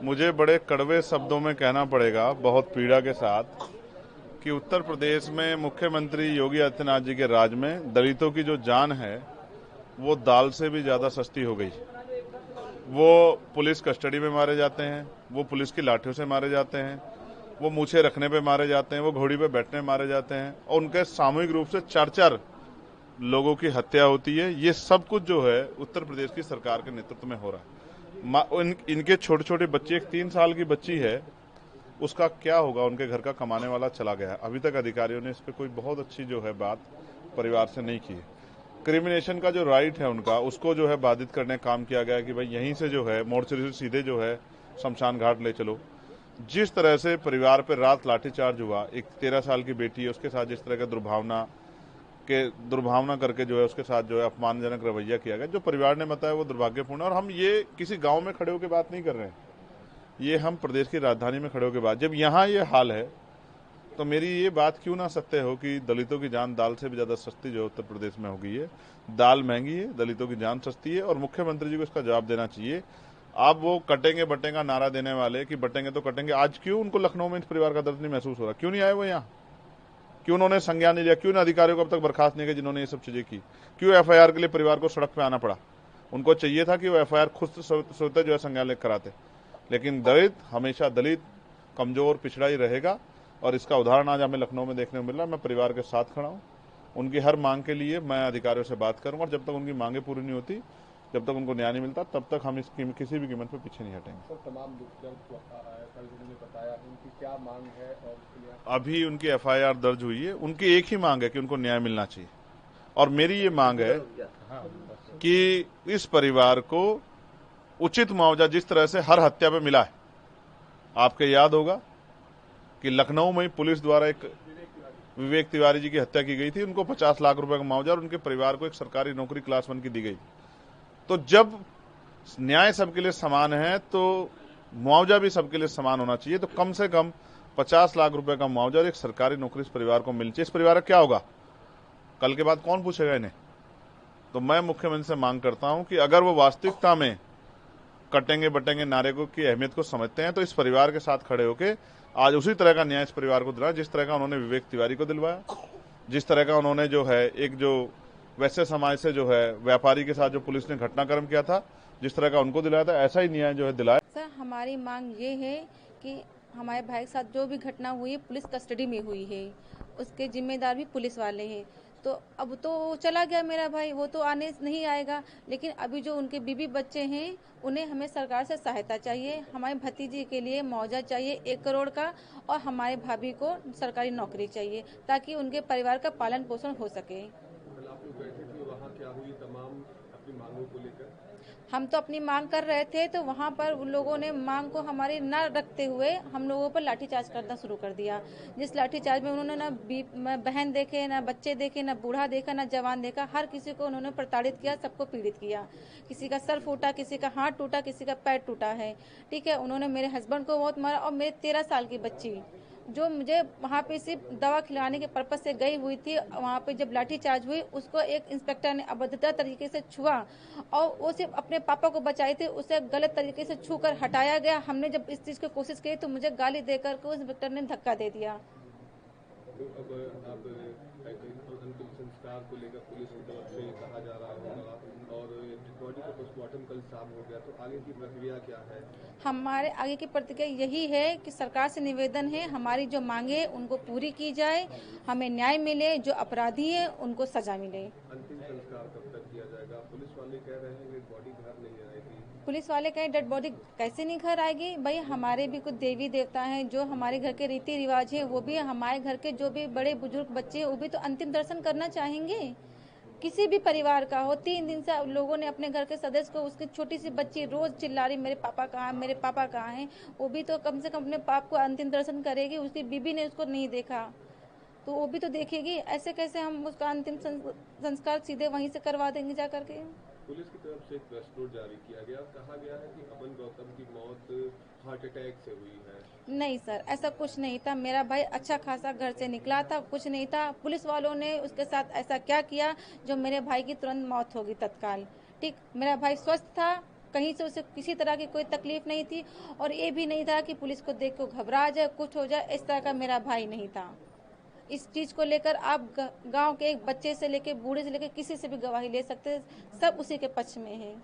मुझे बड़े कड़वे शब्दों में कहना पड़ेगा, बहुत पीड़ा के साथ, कि उत्तर प्रदेश में मुख्यमंत्री योगी आदित्यनाथ जी के राज में दलितों की जो जान है वो दाल से भी ज्यादा सस्ती हो गई। वो पुलिस कस्टडी में मारे जाते हैं, वो पुलिस की लाठियों से मारे जाते हैं, वो मूछे रखने पे मारे जाते हैं, वो घोड़ी पे बैठने मारे जाते हैं और उनके सामूहिक रूप से 4-4 लोगों की हत्या होती है। ये सब कुछ जो है उत्तर प्रदेश की सरकार के नेतृत्व में हो रहा है। इनके छोटे छोटे बच्चे, एक 3 साल की बच्ची है, उसका क्या होगा? उनके घर का कमाने वाला चला गया। अभी तक अधिकारियों ने इस पर कोई बहुत अच्छी जो है बात परिवार से नहीं की है। क्रिमिनेशन का जो राइट है उनका, उसको जो है बाधित करने का काम किया गया कि भाई यहीं से जो है मोर्चरी से सीधे जो है शमशान घाट ले चलो। जिस तरह से परिवार पर रात लाठीचार्ज हुआ, एक 13 साल की बेटी है, उसके साथ जिस तरह का दुर्भावना करके जो है उसके साथ जो है अपमानजनक रवैया किया गया, जो परिवार ने बताया वो दुर्भाग्यपूर्ण है। और हम ये किसी गांव में खड़े होकर बात नहीं कर रहे हैं, ये हम प्रदेश की राजधानी में खड़े होकर बात। जब यहाँ ये हाल है तो मेरी ये बात क्यों ना सत्य हो कि दलितों की जान दाल से भी ज्यादा सस्ती जो उत्तर प्रदेश में हो गई है। दाल महंगी है, दलितों की जान सस्ती है और मुख्यमंत्री जी को इसका जवाब देना चाहिए। आप वो कटेंगे बटेंगे नारा देने वाले कि बटेंगे तो कटेंगे, आज क्यों उनको लखनऊ में इस परिवार का दर्द नहीं महसूस हो रहा? क्यों नहीं आए वो यहाँ? क्यों उन्होंने संज्ञान नहीं लिया? क्यों अधिकारियों को अब तक बर्खास्त नहीं किया जिन्होंने ये सब चीजें की? क्यों एफआईआर के लिए परिवार को सड़क पे आना पड़ा? उनको चाहिए था कि वो एफआईआर खुद से स्वतः जो है संज्ञान लेकर कराते। लेकिन दलित हमेशा दलित कमजोर पिछड़ा ही रहेगा और इसका उदाहरण आज हमें लखनऊ में देखने को मिल रहा है। मैं परिवार के साथ खड़ा हूँ, उनकी हर मांग के लिए मैं अधिकारियों से बात करूंगा और जब तक उनकी मांगे पूरी नहीं होती, जब तक उनको न्याय नहीं मिलता, तब तक हम किसी भी कीमत पर पीछे नहीं हटेंगे। सर, तमाम कल उन्होंने बताया उनकी क्या मांग है और उसके लिए अभी उनकी एफआईआर दर्ज हुई है। उनकी एक ही मांग है कि उनको न्याय मिलना चाहिए और मेरी ये मांग है कि इस परिवार को उचित मुआवजा जिस तरह से हर हत्या पे मिला है। आपके याद होगा कि लखनऊ में पुलिस द्वारा एक विवेक तिवारी जी की हत्या की गई थी, उनको 50 लाख रुपए का मुआवजा और उनके परिवार को एक सरकारी नौकरी क्लास 1 की दी गई। तो जब न्याय सबके लिए समान है तो मुआवजा भी सबके लिए समान होना चाहिए। तो कम से कम 50 लाख रुपए का मुआवजा और एक सरकारी नौकरी इस परिवार को मिलनी चाहिए। इस परिवार का क्या होगा कल के बाद? कौन पूछेगा इन्हें? तो मैं मुख्यमंत्री से मांग करता हूं कि अगर वो वास्तविकता में कटेंगे बटेंगे नारे को की अहमियत को समझते हैं तो इस परिवार के साथ खड़े होकर आज उसी तरह का न्याय इस परिवार को दिलाया जिस तरह का उन्होंने विवेक तिवारी को दिलवाया, जिस तरह का उन्होंने जो है एक जो वैसे समाज से जो है व्यापारी के साथ जो पुलिस ने घटनाक्रम किया था, जिस तरह का उनको दिलाया था, ऐसा ही न्याय जो है दिलाया। सर, हमारी मांग ये है कि हमारे भाई के साथ जो भी घटना हुई है पुलिस कस्टडी में हुई है, उसके जिम्मेदार भी पुलिस वाले हैं। तो अब तो चला गया मेरा भाई, वो तो आने नहीं आएगा, लेकिन अभी जो उनके बीबी बच्चे हैं उन्हें हमें सरकार से सहायता चाहिए। हमारी भतीजी के लिए मुआवजा चाहिए 1 करोड़ का और हमारे भाभी को सरकारी नौकरी चाहिए ताकि उनके परिवार का पालन पोषण हो सके। आप लोग बैठे थे वहाँ, क्या हुई तमाम अपनी मांगों को लेकर? हम तो अपनी मांग कर रहे थे तो वहाँ पर उन लोगों ने मांग को हमारी न रखते हुए हम लोगों पर लाठीचार्ज करना शुरू कर दिया। जिस लाठीचार्ज में उन्होंने ना बहन देखे, ना बच्चे देखे, ना बूढ़ा देखा, ना जवान देखा, हर किसी को उन्होंने प्रताड़ित किया, सबको पीड़ित किया। किसी का सर फूटा, किसी का हाथ टूटा, किसी का पैर टूटा है। ठीक है, उन्होंने मेरे हस्बैंड को बहुत मारा और मेरे 13 साल की बच्ची जो मुझे वहाँ पे सिर्फ दवा खिलाने के पर्पज से गई हुई थी, वहाँ पे जब लाठीचार्ज हुई उसको एक इंस्पेक्टर ने अभद्रता तरीके से छुआ और वो सिर्फ अपने पापा को बचाई थी, उसे गलत तरीके से छू कर हटाया गया। हमने जब इस चीज की कोशिश की तो मुझे गाली देकर के उस इंस्पेक्टर ने धक्का दे दिया। तो अब आप अंतिम संस्कार को लेकर पुलिस की तरफ से कहा जा रहा होगा और बॉडी का पोस्टमार्टम कल शाम हो गया, तो आगे की प्रक्रिया क्या है? हमारे आगे की प्रतिक्रिया यही है कि सरकार से निवेदन है हमारी जो मांगे उनको पूरी की जाए, हमें न्याय मिले, जो अपराधी है उनको सजा मिले। अंतिम संस्कार कब तक किया जाएगा? पुलिस वाले कह रहे हैं कि बॉडी घर नहीं आएगी। पुलिस वाले कहें डेड बॉडी कैसे नहीं घर आएगी? भाई हमारे भी कुछ देवी देवता हैं, जो हमारे घर के रीति रिवाज है वो भी हमारे घर के जो भी बड़े बुजुर्ग बच्चे हैं वो भी तो अंतिम दर्शन करना चाहेंगे। किसी भी परिवार का हो, 3 दिन से लोगों ने अपने घर के सदस्य को, उसकी छोटी सी बच्ची रोज चिल्ला रही मेरे पापा कहाँ, मेरे पापा कहाँ हैं, वो भी तो कम से कम अपने पाप को अंतिम दर्शन करेगी। उसकी बीबी ने उसको नहीं देखा तो वो भी तो देखेगी। ऐसे कैसे हम उसका अंतिम संस्कार सीधे वहीं से करवा देंगे जा करके? पुलिस की तरफ से एक प्रेस नोट जारी किया गया, कहा गया है कि अमन गौतम की मौत हार्ट अटैक से हुई है। नहीं सर, ऐसा कुछ नहीं था। मेरा भाई अच्छा खासा घर से निकला था, कुछ नहीं था। पुलिस वालों ने उसके साथ ऐसा क्या किया जो मेरे भाई की तुरंत मौत होगी तत्काल। ठीक, मेरा भाई स्वस्थ था, कहीं से उसे किसी तरह की कोई तकलीफ नहीं थी और ये भी नहीं था कि पुलिस को देख को घबरा जाए, कुछ हो जाए, इस तरह का मेरा भाई नहीं था। इस चीज को लेकर आप गांव के एक बच्चे से लेकर बूढ़े से लेकर किसी से भी गवाही ले सकते हैं, सब उसी के पक्ष में है।